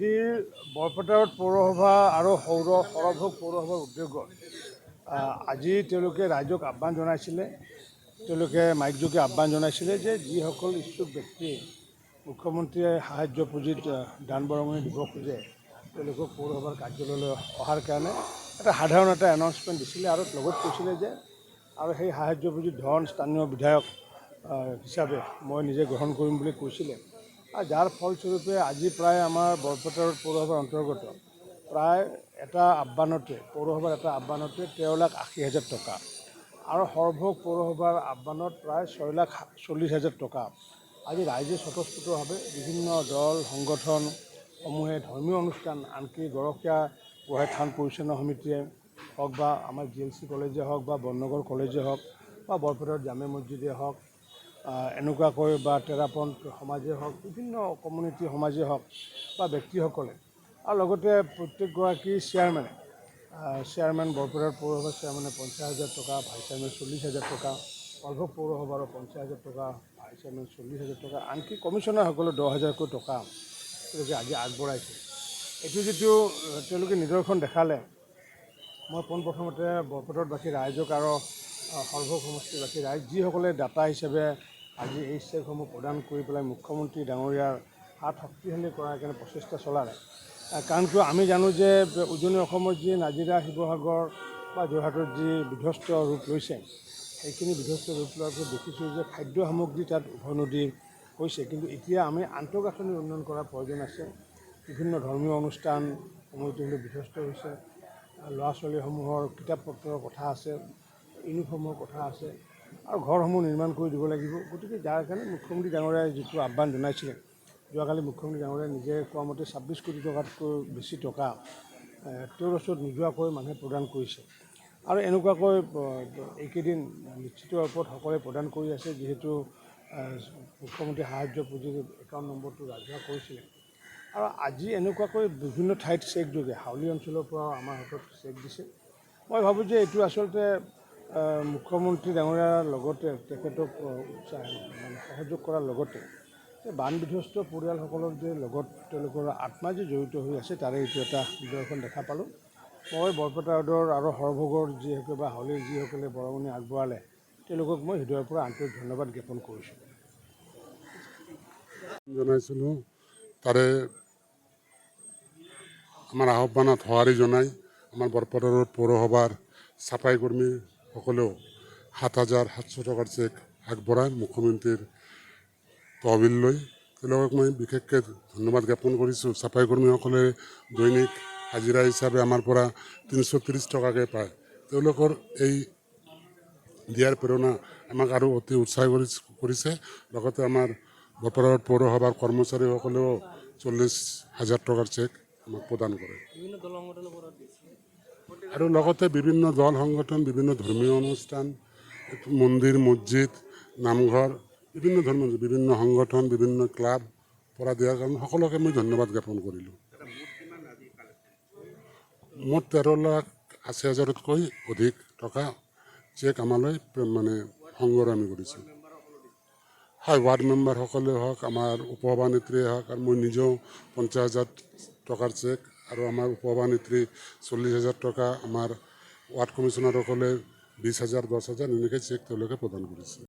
আজিৰ বৰপেটাত পৌৰসভা আৰু সৰভোগ পৌৰসভাৰ উদ্যোগত আজি তেওঁলোকে ৰাইজক আহ্বান জনাইছিলে। তেওঁলোকে মাইকযোগে আহ্বান জনাইছিলে যে যিসকল ইচ্ছুক ব্যক্তিয়ে মুখ্যমন্ত্ৰীয়ে সাহায্য পুঁজিত দান বৰঙণি দিব খোজে তেওঁলোকক পৌৰসভাৰ কাৰ্যালয়লৈ অহাৰ কাৰণে এটা সাধাৰণ এনাউন্সমেণ্ট দিছিলে আৰু লগত কৈছিলে যে আৰু সেই সাহায্য পুঁজিৰ ধন স্থানীয় বিধায়ক হিচাপে মই নিজে গ্ৰহণ কৰিম বুলি কৈছিলে। আৰু যাৰ ফলস্বৰূপে আজি প্ৰায় আমাৰ বৰপেটা পৌৰসভাৰ অন্তৰ্গত প্ৰায় এটা আহ্বানতে পৌৰসভাৰ এটা আহ্বানতে 13,80,000 টকা আৰু সৰভোগ পৌৰসভাৰ আহ্বানত প্ৰায় 6,40,000 টকা আজি ৰাইজে স্বতঃস্ফূৰ্তভাৱে বিভিন্ন দল সংগঠনসমূহে ধৰ্মীয় অনুষ্ঠান আনকি গৰখীয়া গোহাঁই থান পৰিচালনা সমিতিয়ে হওক বা আমাৰ GLC কলেজে হওক বা বননগৰ কলেজে হওক বা বৰপেটাৰ জামে মছজিদে হওক এনেকুৱাকৈ বা তেৰাপন্থ সমাজে হওক বিভিন্ন কমিউনিটি সমাজে হওক বা ব্যক্তিসকলে আৰু লগতে প্ৰত্যেকগৰাকী চেয়াৰমেন বৰপেটাৰ পৌৰসভাৰ চেয়াৰমেনে 50,000 টকা, ভাইচ চেয়াৰমেন 40,000 টকা, সৰভোগ পৌৰসভাৰো 50,000 টকা, ভাইচ চেয়াৰমেন 40,000 টকা, আনকি কমিশ্যনাৰসকলে 10,000কৈ টকা তেওঁলোকে আজি আগবঢ়াইছে। এইটো যিটো তেওঁলোকে নিদৰ্শন দেখালে, মই পোনপ্ৰথমতে বৰপেটাবাসী ৰাইজক আৰু সৰভোগ সমষ্টিবাসী ৰাইজ যিসকলে দাতা হিচাপে আজি এই চেকসমূহ প্ৰদান কৰি পেলাই মুখ্যমন্ত্ৰী ডাঙৰীয়াৰ হাত শক্তিশালী কৰাৰ কাৰণে প্ৰচেষ্টা চলালে। কাৰণ কিয় আমি জানো যে উজনি অসমৰ যি নাজিৰা, শিৱসাগৰ বা যোৰহাটৰ যি বিধ্বস্ত ৰূপ লৈছে সেইখিনি বিধ্বস্ত ৰূপ লোৱাৰ পিছত দেখিছোঁ যে খাদ্য সামগ্ৰী তাত উভৈনদী হৈছে। কিন্তু এতিয়া আমি আন্তঃগাঁথনি উন্নয়ন কৰাৰ প্ৰয়োজন আছে। বিভিন্ন ধৰ্মীয় অনুষ্ঠানসমূহ বিধ্বস্ত হৈছে। ল'ৰা ছোৱালীসমূহৰ কিতাপ পত্ৰৰ কথা আছে, ইউনিফৰ্মৰ কথা আছে আৰু ঘৰসমূহ নিৰ্মাণ কৰি দিব লাগিব। গতিকে যাৰ কাৰণে মুখ্যমন্ত্ৰী ডাঙৰীয়াই যিটো আহ্বান জনাইছিলে, যোৱাকালি মুখ্যমন্ত্ৰী ডাঙৰীয়াই নিজে কোৱা মতে 26 কোটি টকাতকৈ বেছি টকা তেওঁৰ ওচৰত নোযোৱাকৈ মানুহে প্ৰদান কৰিছে। আৰু এনেকুৱাকৈ এইকেইদিন নিশ্চিত ৰূপত সকলোৱে প্ৰদান কৰি আছে, যিহেতু মুখ্যমন্ত্ৰী সাহায্য পুঁজিৰ একাউণ্ট নম্বৰটো ৰাজহুৱা কৰিছিলে। আৰু আজি এনেকুৱাকৈ বিভিন্ন ঠাইত চেক যোগে হাউলি অঞ্চলৰ পৰা আমাৰ হাতত চেক দিছে। মই ভাবোঁ যে এইটো আচলতে মুখ্যমন্ত্ৰী ডাঙৰীয়াৰ লগতে তেখেতক সহযোগ কৰাৰ লগতে বান বিধ্বস্ত পৰিয়ালসকলৰ যে লগত তেওঁলোকৰ আত্মা যে জড়িত হৈ আছে তাৰে এইটো এটা নিদৰ্শন দেখা পালোঁ। মই বৰপেটা ৰোডৰ আৰু সৰভোগৰ যিসকলে বা হাউলিৰ যিসকলে বৰঙণি আগবঢ়ালে তেওঁলোকক মই হৃদয়ৰ পৰা আন্তৰিক ধন্যবাদ জ্ঞাপন কৰিছোঁ। জনাইছিলোঁ তাৰে আমাৰ আহ্বানত সঁহাৰি জনাই আমাৰ বৰপেটা পৌৰসভাৰ চাফাই কৰ্মীসকলেও 7,700 টকাৰ চেক আগবঢ়ায় মুখ্যমন্ত্ৰীৰ তহবিললৈ। তেওঁলোকক মই বিশেষকৈ ধন্যবাদ জ্ঞাপন কৰিছোঁ। চাফাই কৰ্মীসকলে দৈনিক হাজিৰা হিচাপে আমাৰ পৰা 330 টকাকৈ পায়। তেওঁলোকৰ এই দিয়াৰ প্ৰেৰণা আমাক আৰু অতি উৎসাহ কৰিছে। লগতে আমাৰ বৰপেটা পৌৰসভাৰ কৰ্মচাৰীসকলেও 40,000 টকাৰ চেক আমাক প্ৰদান কৰে। আৰু লগতে বিভিন্ন দল সংগঠন, বিভিন্ন ধৰ্মীয় অনুষ্ঠান, মন্দিৰ, মছজিদ, নামঘৰ, বিভিন্ন ধৰ্মৰ বিভিন্ন সংগঠন, বিভিন্ন ক্লাব পৰা দিয়াৰ কাৰণে সকলোকে মই ধন্যবাদ জ্ঞাপন কৰিলোঁ। মুঠ 13,80,000তকৈ অধিক টকা চেক আমালৈ সংগ্ৰহ কৰিছোঁ। হয়, ৱাৰ্ড মেম্বাৰসকলে হওক, আমাৰ উপসভানেত্ৰীয়ে হওক, আৰু মই নিজেও 50,000 টকাৰ চেক আৰু আমাৰ উপসভানেত্ৰী 40,000 টকা, আমাৰ ৱাৰ্ড কমিশ্যনাৰসকলে 20,000, 10,000 এনেকৈ চেক তেওঁলোকে প্ৰদান কৰিছে।